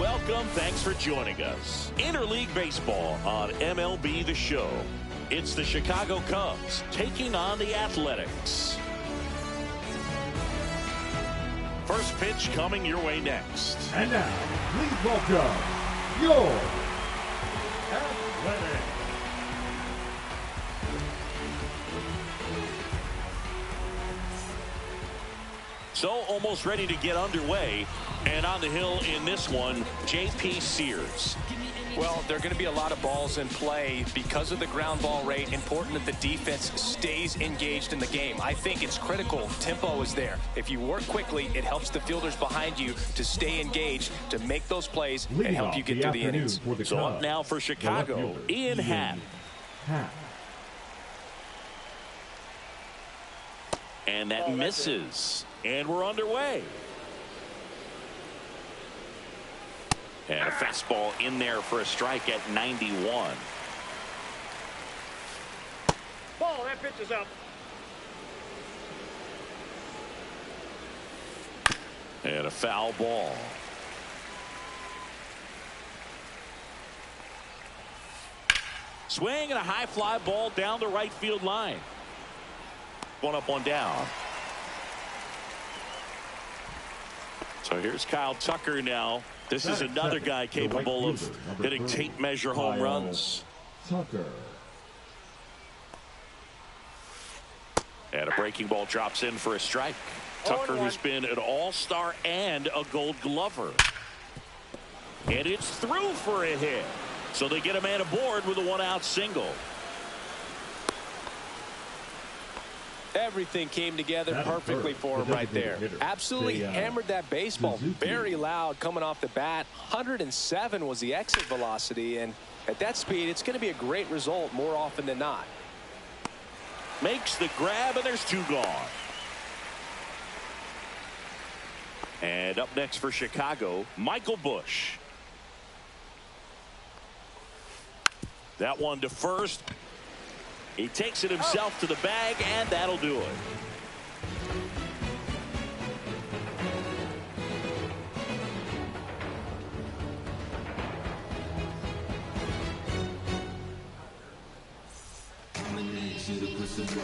Welcome. Thanks for joining us. Interleague Baseball on MLB The Show. It's the Chicago Cubs taking on the Athletics. First pitch coming your way next. And now, please welcome your Athletics. So almost ready to get underway. And on the hill in this one, J.P. Sears. Well, there are going to be a lot of balls in play because of the ground ball rate. Important that the defense stays engaged in the game. I think it's critical. Tempo is there. If you work quickly, it helps the fielders behind you to stay engaged, to make those plays, and help you get through the innings. So up now for Chicago, Ian Happ. And that misses. And we're underway. And a fastball in there for a strike at 91. Ball, that pitch is up. And a foul ball. Swing and a high fly ball down the right field line. One up, one down. So here's Kyle Tucker now. This is another guy capable of hitting tape measure home runs. Tucker. And a breaking ball drops in for a strike. Tucker, who's been an all-star and a gold glover. And it's through for a hit. So they get a man aboard with a one-out single. Everything came together perfectly for him right there. Absolutely hammered that baseball. Very loud coming off the bat. 107 was the exit velocity, and at that speed, it's going to be a great result more often than not. Makes the grab, and there's two gone. And up next for Chicago, Michael Busch. That one to first. He takes it himself to the bag, and that'll do it.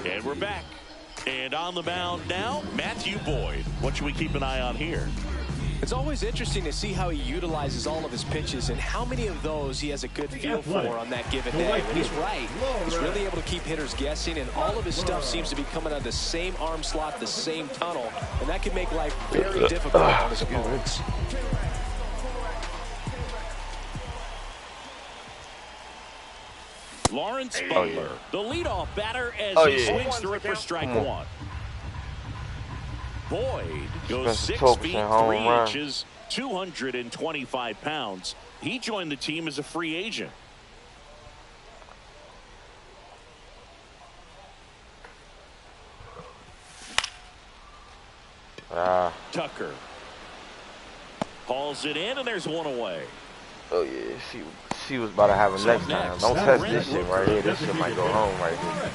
And we're back. And on the mound now, Matthew Boyd. What should we keep an eye on here? It's always interesting to see how he utilizes all of his pitches and how many of those he has a good feel for on that given day. When he's right, he's really able to keep hitters guessing, and all of his stuff seems to be coming out of the same arm slot, the same tunnel, and that can make life very difficult on his opponents. Lawrence Butler, the leadoff batter, as he swings through it for strike one. Boyd goes 6 feet 3 inches, 225 pounds. He joined the team as a free agent. Tucker hauls it in, and there's one away. Oh yeah, she was about to have him next time. Don't touch this shit right here. This shit might go home right here.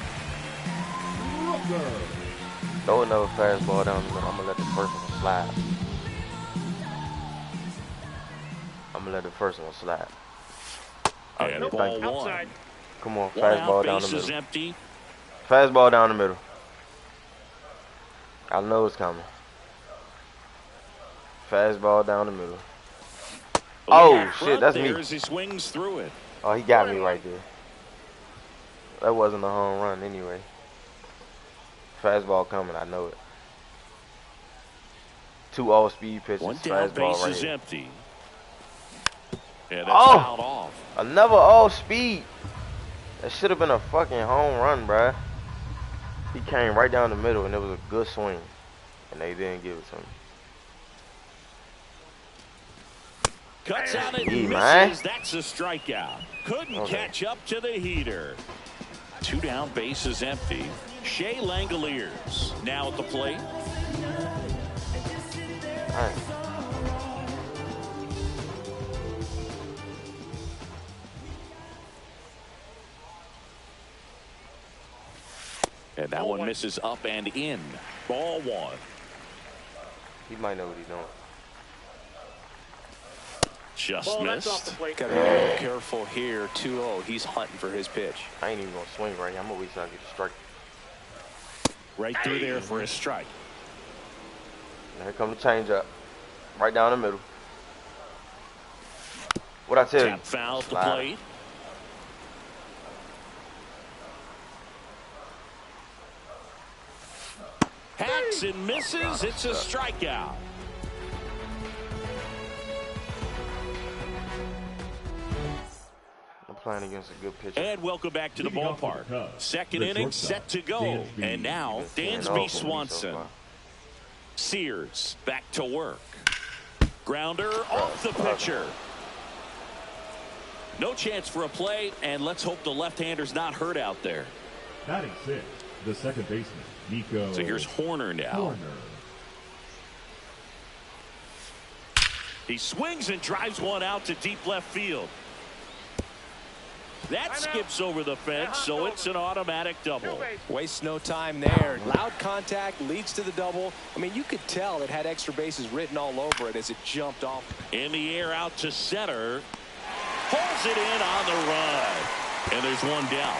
Throw another fastball down the middle. I'm gonna let the first one slide. I'm gonna let the first one slide. And ball one. Come on, fastball down the Base is middle. empty. Fastball down the middle. I know it's coming. Fastball down the middle. Oh shit, that's me. As he swings through it. Oh, he got me right there. That wasn't a home run anyway. Fastball coming, I know it. 2 all-speed pitches. One down, fastball base right is here. empty. And that's fouled off. Another all-speed. That should have been a fucking home run, bruh. He came right down the middle, and it was a good swing. And they didn't give it to him. Cuts on it, misses. Man. That's a strikeout. Couldn't catch up to the heater. 2 down, base is empty. Shea Langoliers now at the plate. All right. And that one misses up and in. Ball one. He might know what he's doing. Just Ball, that's off the missed. plate. Got to be real careful here. 2-0. He's hunting for his pitch. I ain't even gonna swing right here. I'm gonna wait till I get a strike. Right through there for a strike. Now here come the changeup. Right down the middle. What I tell you? Tap foul at the Slide. plate. Hacks and misses. It's a strikeout. I'm playing against a good pitcher. And welcome back to the Leading off for the ballpark. Cubs, Second the inning shortstop, set to go. Dansby. And now He's been Dansby 10-0 for me so Swanson. far. Sears back to work. Grounder off the pitcher. No chance for a play, and let's hope the left-hander's not hurt out there. Batting sixth, the second baseman, Nico. So here's Horner now. Horner. He swings and drives one out to deep left field. That skips over the fence, so it's an automatic double. Wastes no time there. Loud contact leads to the double. I mean, you could tell it had extra bases written all over it as it jumped off. In the air out to center. Pulls it in on the run. And there's one down.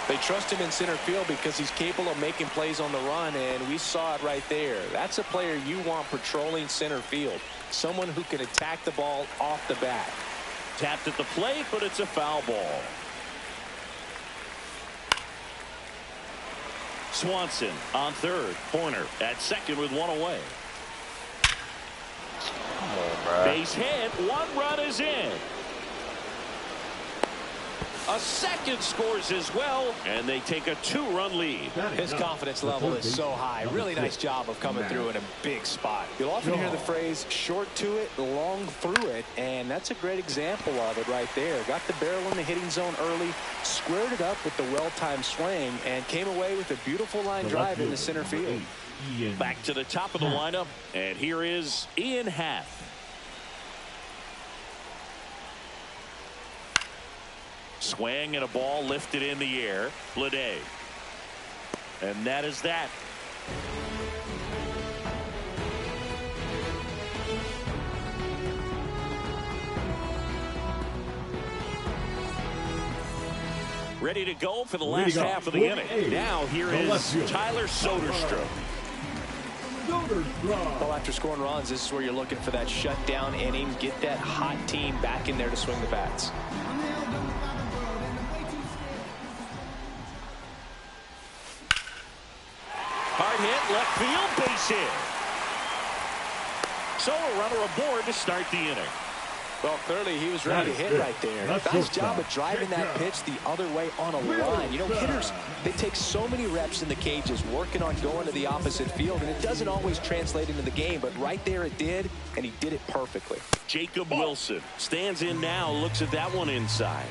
They trust him in center field because he's capable of making plays on the run, and we saw it right there. That's a player you want patrolling center field. Someone who can attack the ball off the bat. Tapped at the plate, but it's a foul ball. Swanson on third. Horner at second with one away. Come on, bro. Base hit. One run is in. A second scores as well, and they take a 2-run lead. His confidence level is so high. Really nice job of coming through in a big spot. You'll often hear the phrase short to it, long through it, and that's a great example of it right there. Got the barrel in the hitting zone early, squared it up with the well-timed swing, and came away with a beautiful line drive in the center field. Back to the top of the lineup, and here is Ian Happ. Swing and a ball lifted in the air. Bleday. And that is that. Ready to go for the last half of the inning. Now here is Tyler Soderstrom. Well, after scoring runs, this is where you're looking for that shutdown inning. Get that hot team back in there to swing the bats. Hard hit, left field, base hit. So a runner aboard to start the inning. Well, clearly he was ready to hit right there. Nice job of driving that pitch the other way on a line. You know, hitters, they take so many reps in the cages working on going to the opposite field, and it doesn't always translate into the game, but right there it did, and he did it perfectly. Jacob Wilson stands in now, looks at that one inside.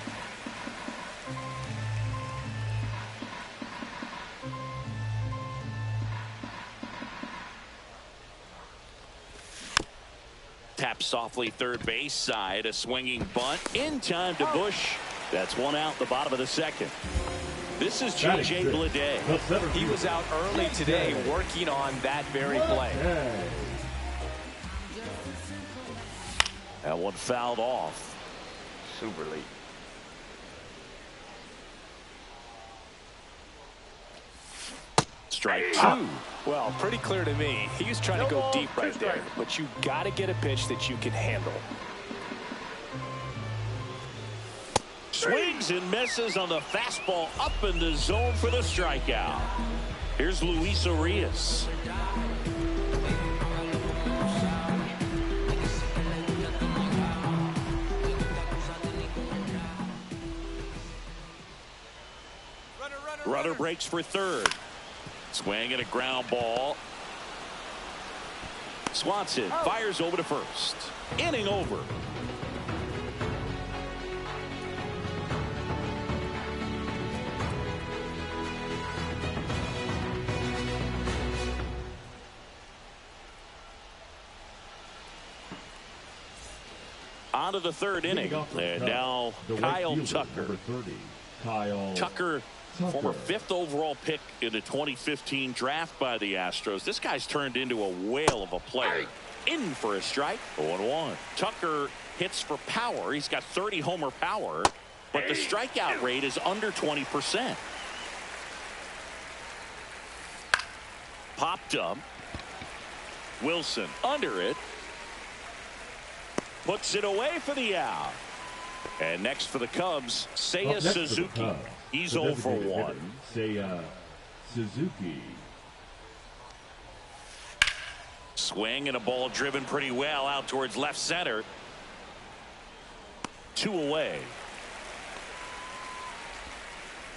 Tap softly third base side, a swinging bunt in time to Bush. That's one out the bottom of the second. This is J.J. Bleday. He was out early today working on that very play. That one fouled off. Super late. Strike two. Well, pretty clear to me. He was trying to go deep right there, but you got to get a pitch that you can handle. Swings and misses on the fastball up in the zone for the strikeout. Here's Luis Arias. Runner breaks for third. Swing and a ground ball. Swanson fires over to first. Inning over. On to the third inning. And now Kyle Tucker. Tucker, former 5th overall pick in the 2015 draft by the Astros. This guy's turned into a whale of a player. in for a strike. 0-1. Tucker hits for power. He's got 30 homer power, but the strikeout rate is under 20%. Popped up. Wilson under it. Puts it away for the out. And next for the Cubs, Seiya Suzuki. He's 0 for 1. Seiya Suzuki. Swing and a ball driven pretty well out towards left center. 2 away.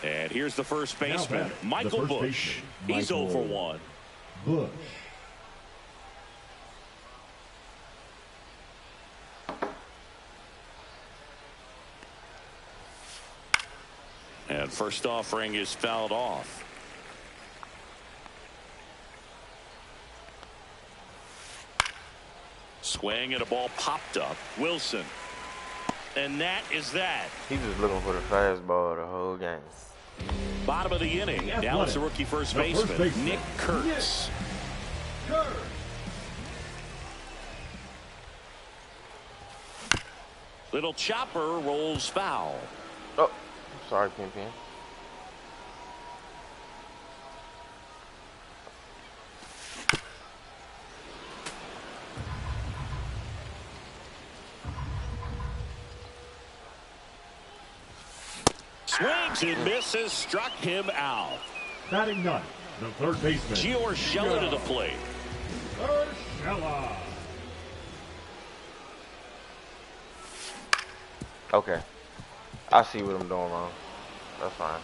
And here's the first baseman, Michael Busch. He's 0 for 1. Busch. And first offering is fouled off. Swing and a ball popped up. Wilson. And that is that. He's just looking for the fastball the whole game. Bottom of the inning. Now it's the rookie first baseman, Nick Kurtz. Little chopper rolls foul. Oh, sorry, Pimpin. Swings and misses, struck him out. Batting ninth, the third baseman, Urshela to the plate. Urshela. Okay. I see what I'm doing wrong. That's fine.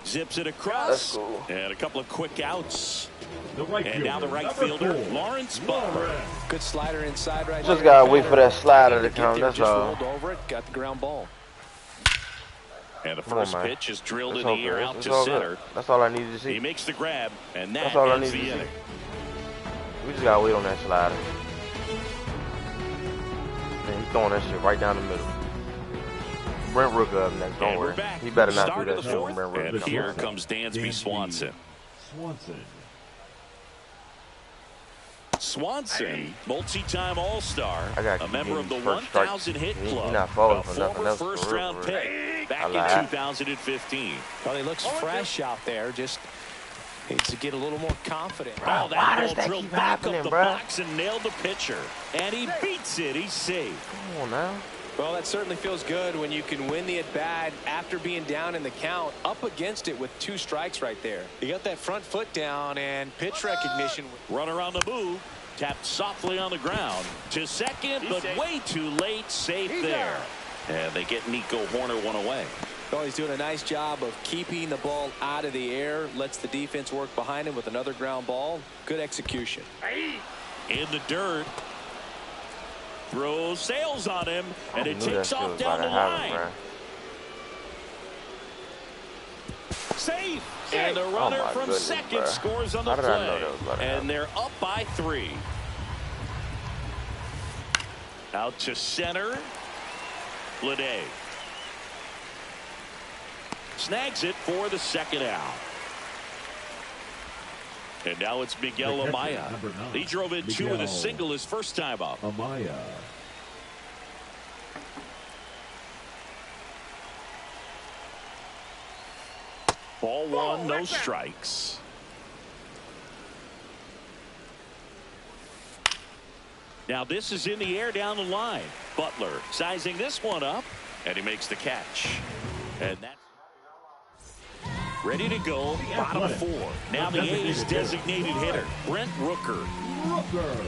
Zips it across. That's cool. And a couple of quick outs. The right And now the right number fielder, 4, Lawrence Butler. Good slider inside right Just there. gotta wait for that slider to come. That's just all. rolled over it, got the ground ball. And the Come on, first man. pitch is drilled It's in all the air good. out It's to all center. good. That's all I needed to see. He makes the grab, and that That's all I ends needed the to see. inning. We just gotta wait on that slider. Man, he's throwing that shit right down the middle. Brent Rooker up next. Don't And we're worry. back. He better not Start do of that the shit fourth, when Brent and Rooker here comes. comes Dansby Swanson. Swanson. Swanson, multi-time All-Star, I gotta a keep member of the getting first strikes. 1,000 hit He club, not falling a for nothing former else, for real, first-round for real. pick back I in lied. 2015. Well, he looks fresh out there. Just needs to get a little more confident. Bro, Oh, why that does ball that drilled keep back happening, up the bro? box and nailed the pitcher. And he beats it. He's safe. Come on now. Well, that certainly feels good when you can win the at-bat after being down in the count, up against it with 2 strikes right there. You got that front foot down and pitch recognition. Runner on the move. Tapped softly on the ground to second, but way too late. Safe there. And they get Nico Horner one away. Oh, he's doing a nice job of keeping the ball out of the air. Lets the defense work behind him with another ground ball. Good execution. In the dirt. Throws sails on him, and it I knew that takes shit off was down about the to happen, line. bro. Safe. And the runner my from goodness, second bro. scores on the How did I know play. that was about to And happen? they're up by 3. Out to center. Lede. Snags it for the second out. And now it's Miguel The catcher, Amaya. number 9, He drove in 2 with a Miguel single his first time up. Amaya. Ball 1, no strikes. Now this is in the air down the line. Butler sizing this one up, and he makes the catch. And that's ready to go. Bottom 4. Now the A's designated hitter, Brent Rooker. Rooker.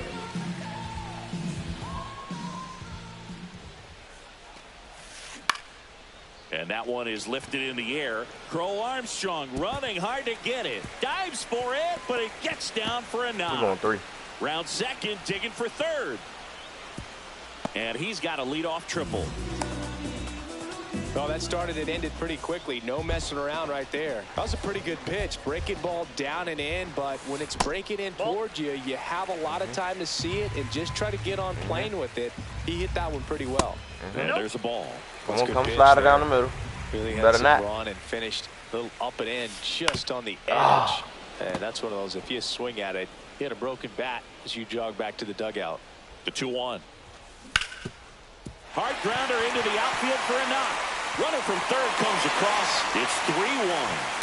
And that one is lifted in the air. Crow Armstrong running hard to get it. Dives for it, but it gets down for a We're knock. going 3. Round second, digging for third. And he's got a leadoff triple. Well, that started and ended pretty quickly. No messing around right there. That was a pretty good pitch. Breaking ball down and in, but when it's breaking in towards you, you have a lot of time to see it and just try to get on plane with it. He hit that one pretty well. And there's a ball. Come That's on, good come pitch slide it there. down the middle. Really had Better some not. run and finished a little up and in just on the edge. Ah. And that's one of those, if you swing at it, hit a broken bat, as you jog back to the dugout. The 2-1. Hard grounder into the outfield for a knock. Runner from third comes across. It's 3-1.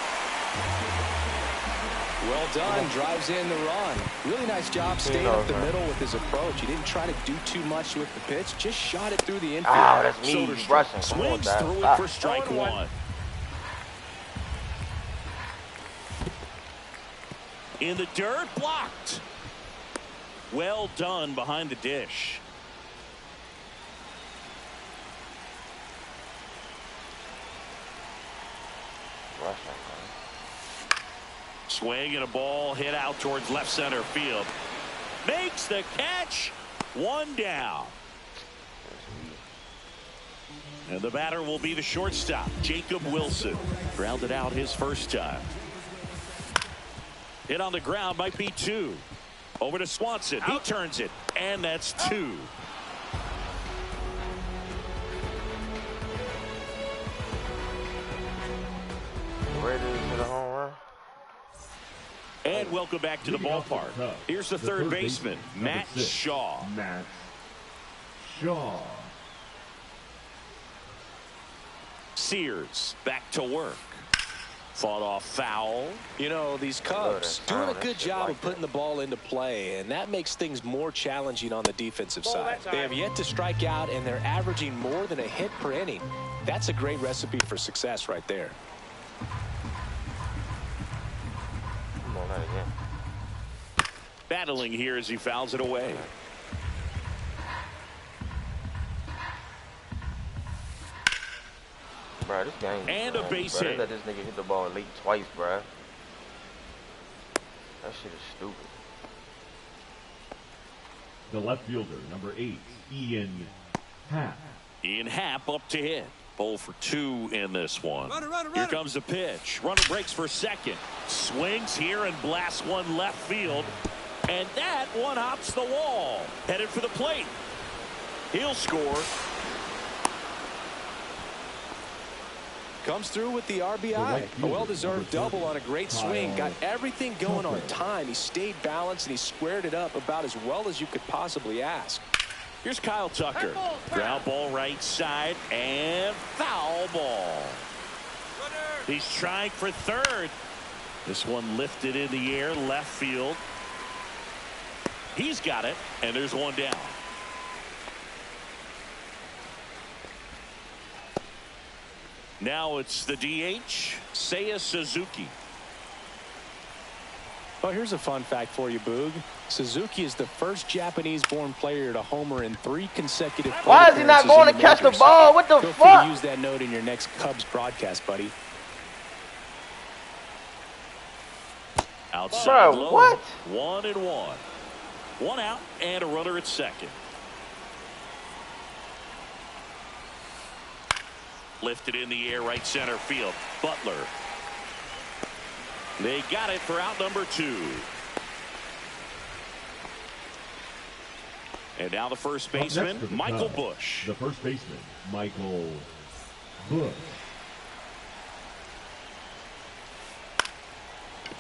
Well done. Drives in the run. Really nice job staying up the middle with his approach. He didn't try to do too much with the pitch. Just shot it through the infield. Ah, that's me rushing. Swings through it for strike one. In the dirt, blocked. Well done behind the dish. Swing and a ball hit out towards left center field. Makes the catch. One down. And the batter will be the shortstop, Jacob Wilson. Grounded out his first time. Hit on the ground might be 2. Over to Swanson. He turns it. And that's 2. Raiders to the home run. And welcome back to the ballpark. Here's the third baseman, Matt 6, Shaw. Matt Shaw. Sears back to work. Fought off foul. You know, these Cubs doing a good job of putting the ball into play, and that makes things more challenging on the defensive side. They have yet to strike out, and they're averaging more than a hit per inning. That's a great recipe for success right there. Battling here as he fouls it away. Bro, this game. And a base hit. Let this nigga hit the ball late twice, bro. That shit is stupid. The left fielder, number 8, Ian Happ. Ian Happ up to hit. 0 for 2 in this one. Here comes the pitch. Runner breaks for second. Swings here and blasts one left field. And that one hops the wall. Headed for the plate. He'll score. Comes through with the RBI. A well-deserved double on a great swing. Got everything going on time. He stayed balanced and he squared it up about as well as you could possibly ask. Here's Kyle Tucker. Ground ball right side and foul ball. He's trying for third. This one lifted in the air, left field. He's got it, and there's one down. Now it's the DH, Seiya Suzuki. Well, here's a fun fact for you, Boog. Suzuki is the first Japanese-born player to homer in 3 consecutive. Why is he not going to catch the ball? What the fuck? Feel free to use that note in your next Cubs broadcast, buddy. Outside Bro, low. what? 1-1. 1 out and a runner at second. Lifted in the air, right center field. Butler. They got it for out number 2. And now the first baseman, Michael Bush. The first baseman, Michael Bush.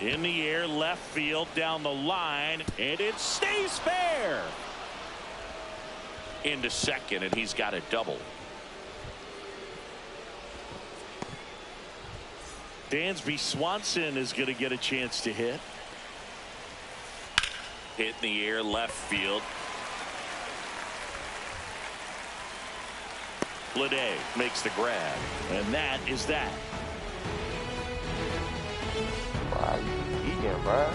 In the air, left field, down the line, and it stays fair. Into second, and he's got a double. Dansby Swanson is going to get a chance to hit. Hit in the air, left field. Mlb makes the grab, and that is that. Wow, you eating, bro.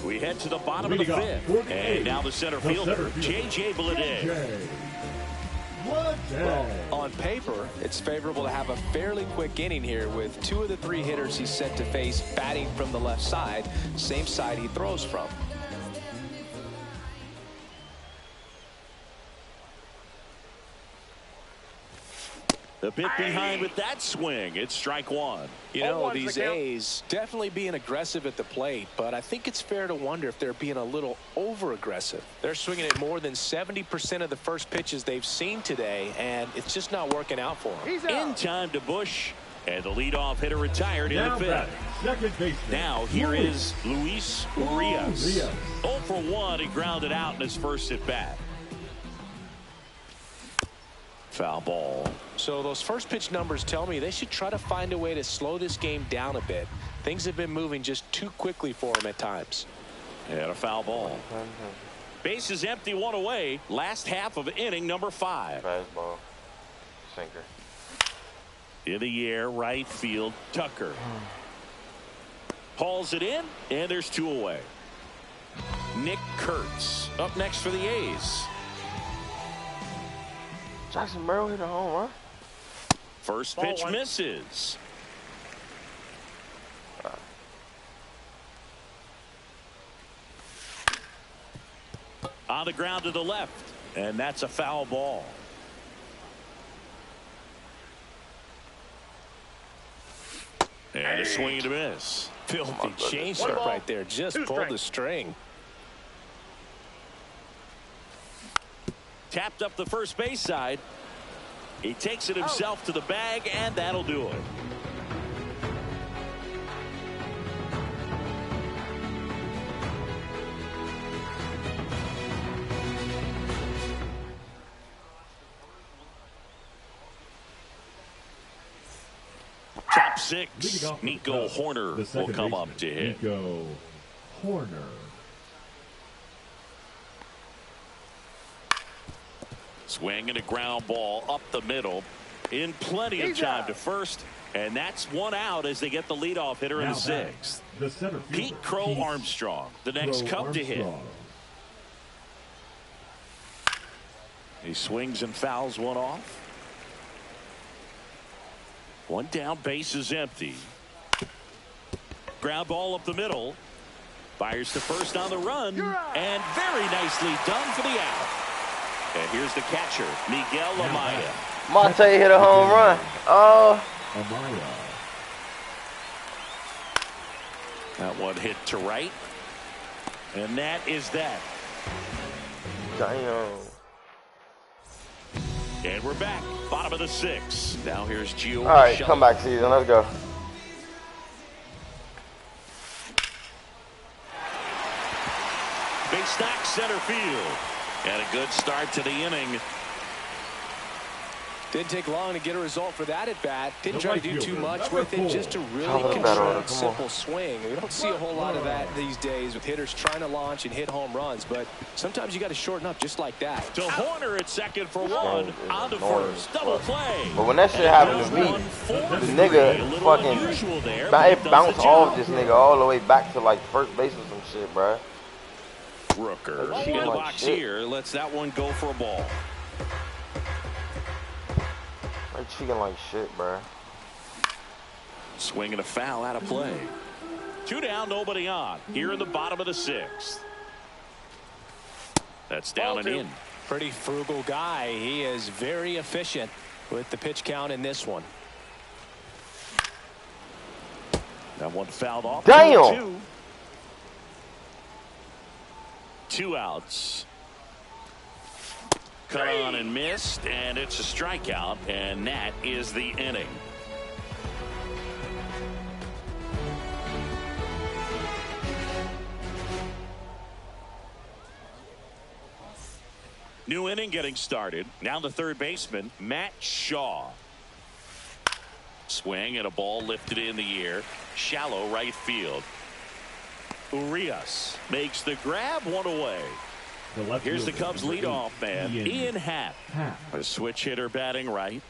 We head to the bottom of the 5th, and now the center fielder, J.J. Mlb. Well, on paper, it's favorable to have a fairly quick inning here with 2 of the 3 hitters he's set to face batting from the left side, same side he throws from. A bit behind with that swing. It's strike 1. You know, these A's definitely being aggressive at the plate, but I think it's fair to wonder if they're being a little over-aggressive. They're swinging at more than 70% of the first pitches they've seen today, and it's just not working out for them. In time to Bush. And the leadoff hitter retired in the fifth. Second baseman. Now here is Luis Urias. 0 for 1. He grounded out in his first at bat. Foul ball. So those first pitch numbers tell me they should try to find a way to slow this game down a bit. Things have been moving just too quickly for him at times. And a foul ball. Base is empty, 1 away. Last half of inning number 5. Fastball. Sinker. In the air, right field, Tucker. Hauls it in, and there's 2 away. Nick Kurtz up next for the A's. Jackson Merrill hit a home run. First pitch misses. On the ground to the left, and that's a foul ball. And a swing and a miss. Filthy changeup right there. Just pulled the string. Tapped up the first base side. He takes it himself to the bag, and that'll do it. Top 6, Nico Hoerner will come up to hit. Nico Hoerner. Swing and a ground ball up the middle. In plenty of time to first. And that's 1 out as they get the leadoff hitter in the 6th. The center fielder, Pete Crow Armstrong, the next Cub to hit. He swings and fouls 1 off. 1 down, base is empty. Ground ball up the middle. Fires to first on the run. And very nicely done for the out. And here's the catcher, Miguel Amaya. Monte hit a home run. Oh. Amaya. That one hit to right. And that is that. Damn. And we're back. Bottom of the 6th. Now here's Gio. All right, comeback season. Let's go. Big stack center field. And a good start to the inning. Didn't take long to get a result for that at bat. Didn't try to do too much with it. Just a really controlled, simple swing. We don't see a whole lot of that these days with hitters trying to launch and hit home runs. But sometimes you got to shorten up just like that. To Hoerner at second for 1. On to first. Double play. But when that shit happened to me, the nigga fucking it bounced off this nigga all the way back to like first base or some shit, bro. Rooker in the box here lets that one go for a ball. Like cheating like shit, bro. Swing and a foul out of play. 2 down, nobody on. Here in the bottom of the 6th. That's down and in. Pretty frugal guy. He is very efficient with the pitch count in this one. That one fouled off. Damn. 2 outs. Cut on and missed, and it's a strikeout, and that is the inning. New inning getting started. Now the third baseman, Matt Shaw. Swing and a ball lifted in the air. Shallow right field. Urias makes the grab, 1 away. Here's the Cubs leadoff man, Ian Happ. A switch hitter batting right.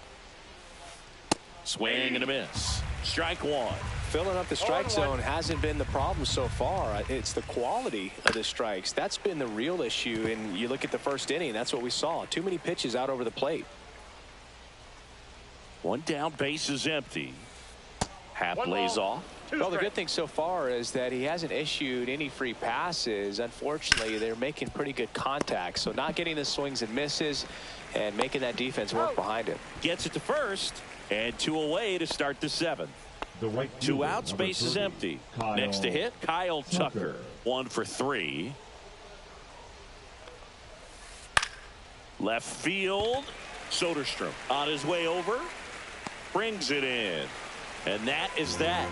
Swing and a miss. Strike 1. Filling up the strike zone hasn't been the problem so far. It's the quality of the strikes. That's been the real issue. And you look at the first inning, that's what we saw. Too many pitches out over the plate. 1 down, base is empty. Happ lays off. Well, the good thing so far is that he hasn't issued any free passes. Unfortunately, they're making pretty good contact. So not getting the swings and misses and making that defense work behind him. Gets it to first, and 2 away to start the 7th. 2 outs, base is empty. Next to hit, Kyle Tucker. 1 for 3. Left field, Soderstrom on his way over. Brings it in. And that is that.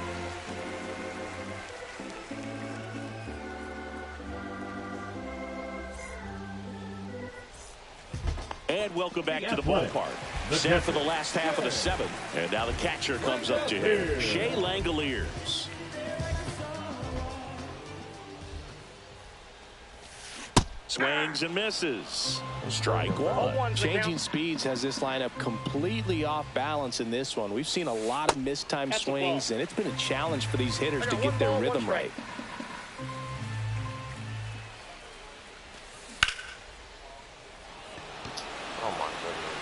And welcome back to the ballpark. Set for the last half of the seventh. And now the catcher comes up to him, Shea Langoliers. Swings and misses. Strike one. Changing speeds has this lineup completely off balance in this one. We've seen a lot of mistimed swings, and it's been a challenge for these hitters to get their rhythm right.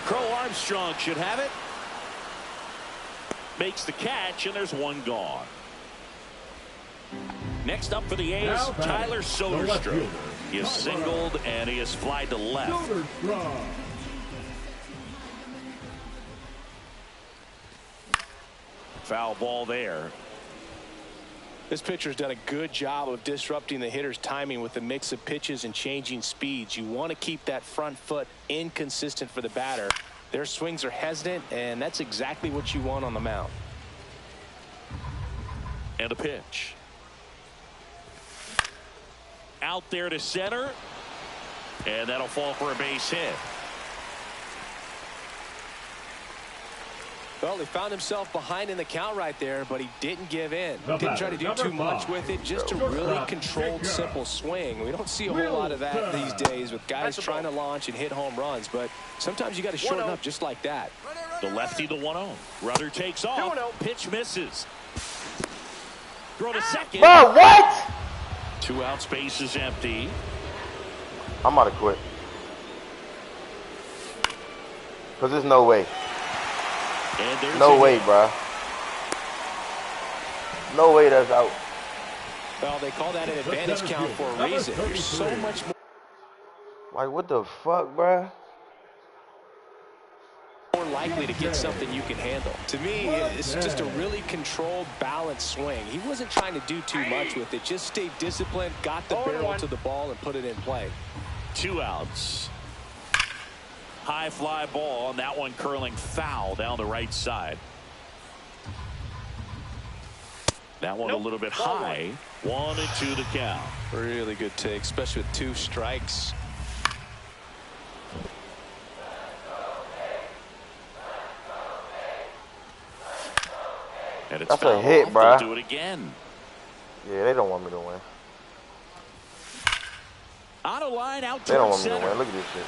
Crow Armstrong should have it. Makes the catch, and there's one gone. Next up for the A's, Tyler Soderstrom. He is singled, and he is flied to left. Foul ball there. This pitcher's done a good job of disrupting the hitter's timing with a mix of pitches and changing speeds. You want to keep that front foot inconsistent for the batter. Their swings are hesitant, and that's exactly what you want on the mound. And a pitch. Out there to center. And that'll fall for a base hit. Well, he found himself behind in the count right there, but he didn't give in. Didn't try to do too much with it. Just a really controlled, simple swing. We don't see a whole lot of that these days with guys trying to launch and hit home runs, but sometimes you got to shorten up just like that. The lefty, the 1-0. Runner takes off. Pitch misses. Throw to second. Bro, what? 2 outs, base is empty. I'm about to quit. Because there's no way. No way, bro. No way that's out. Well, they call that an advantage count for a reason. You're so much more. Like, what the fuck, bro? More likely to get something you can handle. To me, it's just a really controlled, balanced swing. He wasn't trying to do too much with it. Just stayed disciplined, got the barrel to the ball, and put it in play. 2 outs. High fly ball, and that one curling foul down the right side. That one a little bit high. 1-2 the count. Really good take, especially with 2 strikes. And it's that's a hit, bro. They'll do it again. Yeah, they don't want me to win. On a line out. They don't want me to win. Look at this shit.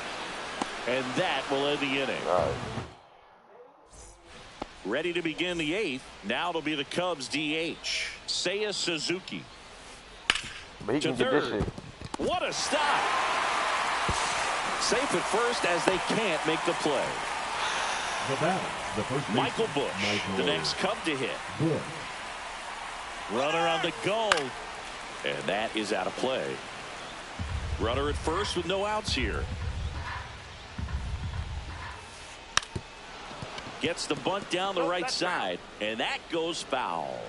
And that will end the inning. All right. Ready to begin the 8th. Now it'll be the Cubs DH, Seiya Suzuki. But he can get this shit. What a stop. Safe at first as they can't make the play. The batter, the first Michael Busch, the next Cub to hit. Runner on the go. And that is out of play. Runner at first with no outs here. Gets the bunt down the right side, and that goes foul.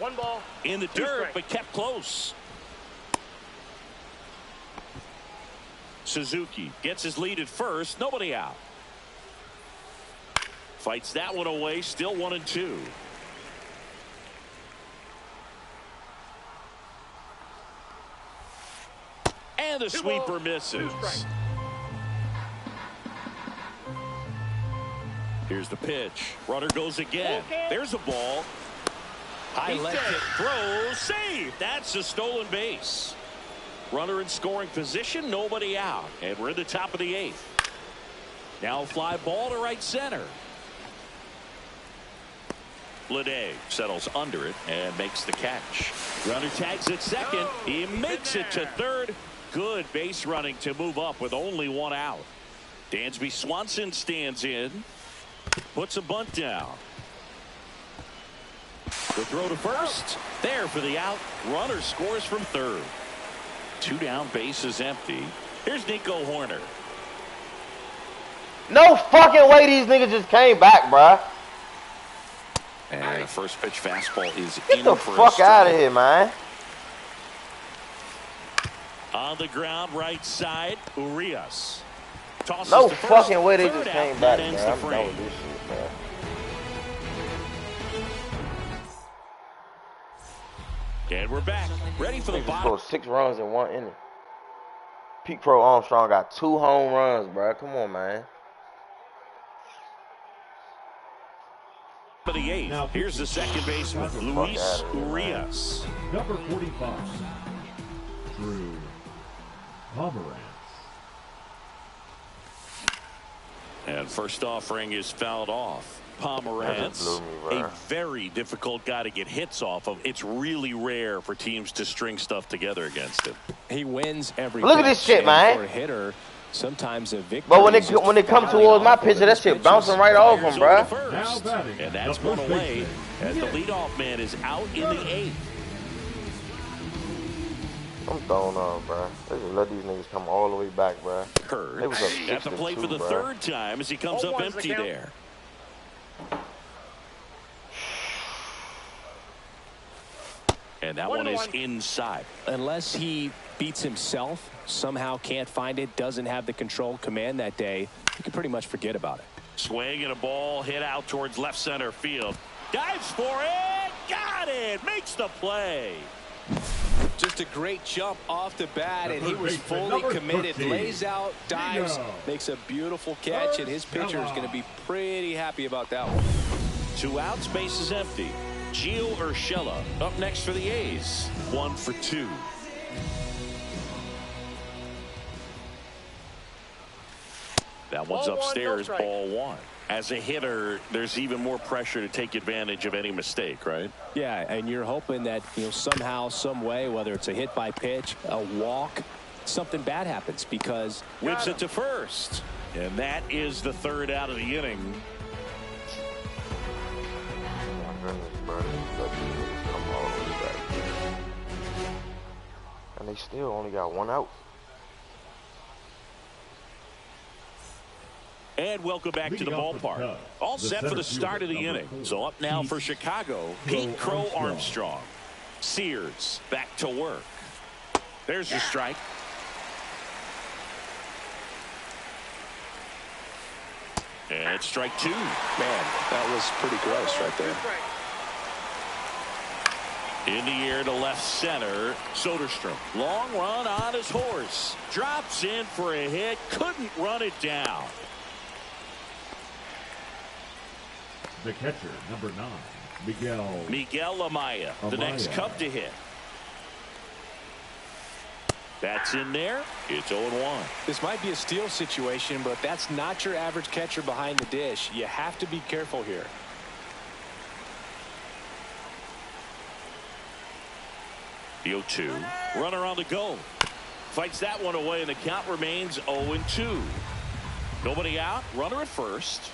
1 ball. In the dirt, but kept close. Suzuki gets his lead at first. Nobody out. Fights that one away. Still 1-2. And the sweeper misses. Here's the pitch. Runner goes again. There's a ball. High left hit throw. Save. That's a stolen base. Runner in scoring position. Nobody out. And we're in the top of the 8th. Now fly ball to right center. Bleday settles under it and makes the catch. Runner tags at second. He makes it to third. Good base running to move up with only 1 out. Dansby Swanson stands in. Puts a bunt down. The throw to first. There for the out. Runner scores from third. 2 down, base is empty. Here's Nico Horner. No fucking way these niggas just came back, bruh. And the first pitch fastball is Get in the for fuck out of here, man. On the ground, right side, Urias. Tosses No to first. fucking way they Third just out, came that back, ends man. the I'm frame. done with this shit, man. And we're back, ready for the Niggas bottom. scored 6 runs in 1 inning. Pete Crow Armstrong got 2 home runs, bro. Come on, man. For the 8th, Now, here's the second baseman, Luis Urias. Number 45, Drew Pomerantz. And first offering is fouled off. Pomerantz, a very difficult guy to get hits off of. It's really rare for teams to string stuff together against him. He wins every. Look at this shit, man. For a hitter, sometimes a victory. But when it comes towards my pitcher, that shit bouncing right off him, bro. Now batting, and that's one away as the leadoff man is out in the 8th. I'm throwing on, bro. They just let these niggas come all the way back, bro. Hurd They was up at the plate for the 3rd time as he comes up empty there. And that one is inside. Unless he beats himself, somehow can't find it, doesn't have the control command that day, you can pretty much forget about it. Swing and a ball hit out towards left center field. Dives for it. Got it. Makes the play. Just a great jump off the bat, and he was fully committed. Lays out, dives, makes a beautiful catch, and his pitcher is going to be pretty happy about that one. 2 outs, base is empty. Gio Urshela up next for the A's. 1 for 2. That one's upstairs, ball 1. As a hitter, there's even more pressure to take advantage of any mistake, right? Yeah, and you're hoping that, somehow, some way, whether it's a hit by pitch, a walk, something bad happens because whips it to first. And that is the 3rd out of the inning. And they still only got 1 out. And welcome back to the ballpark. All set for the start of the inning. So up now for Chicago, Pete Crow Armstrong. Sears back to work. There's your strike. And it's strike 2. Man, that was pretty gross right there. In the air to left center, Soderstrom. Long run on his horse. Drops in for a hit. Couldn't run it down. The catcher, number 9, Miguel Amaya, the next Cub to hit. That's in there. It's 0-1. This might be a steal situation, but that's not your average catcher behind the dish. You have to be careful here. The 0-2. Runner on the go. Fights that one away, and the count remains 0-2. Nobody out. Runner at first.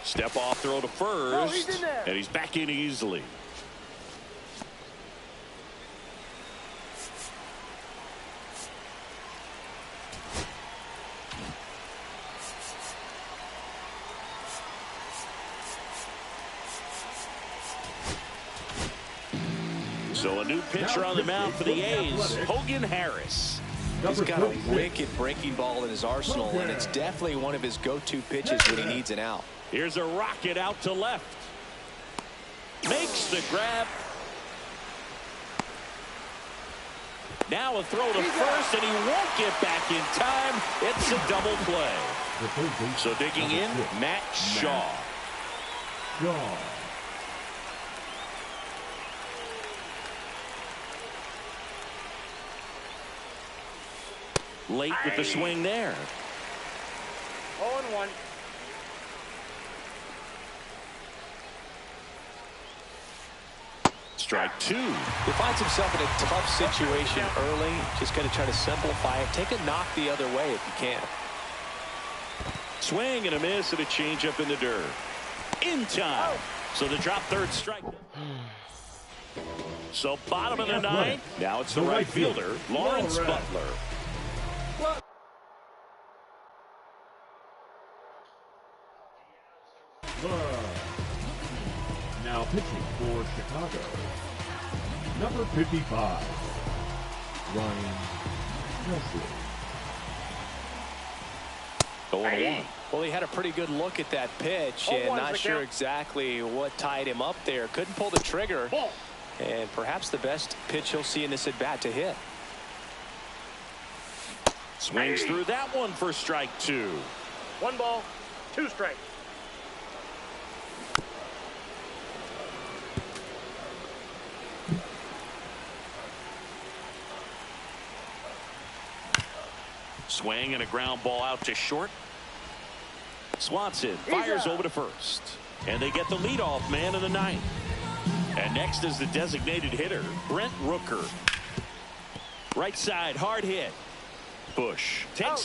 Step off throw to first. And he's back in easily. So a new pitcher on the mound for the A's, Hogan Harris. He's got a wicked breaking ball in his arsenal, and it's definitely one of his go-to pitches when he needs an out. Here's a rocket out to left. Makes the grab. Now a throw to first, and he won't get back in time. It's a double play. So digging in, Matt Shaw. Late with the swing there. 0-1. Strike 2. He finds himself in a tough situation early. Just got to try to simplify it. Take a knock the other way if you can. Swing and a miss and a changeup in the dirt. In time. So the drop third strike. So bottom of the 9th. Now it's the right fielder, Lawrence Butler. Now pitching for Chicago, number 55, Ryan Presley. 0-1. Well, he had a pretty good look at that pitch and not sure exactly what tied him up there. Couldn't pull the trigger. And perhaps the best pitch he'll see in this at-bat to hit. Swings through that one for strike 2. 1 ball, 2 strikes. Swing and a ground ball out to short. Swanson fires over to first. And they get the leadoff man in the ninth. And next is the designated hitter, Brent Rooker. Right side, hard hit. Bush takes it.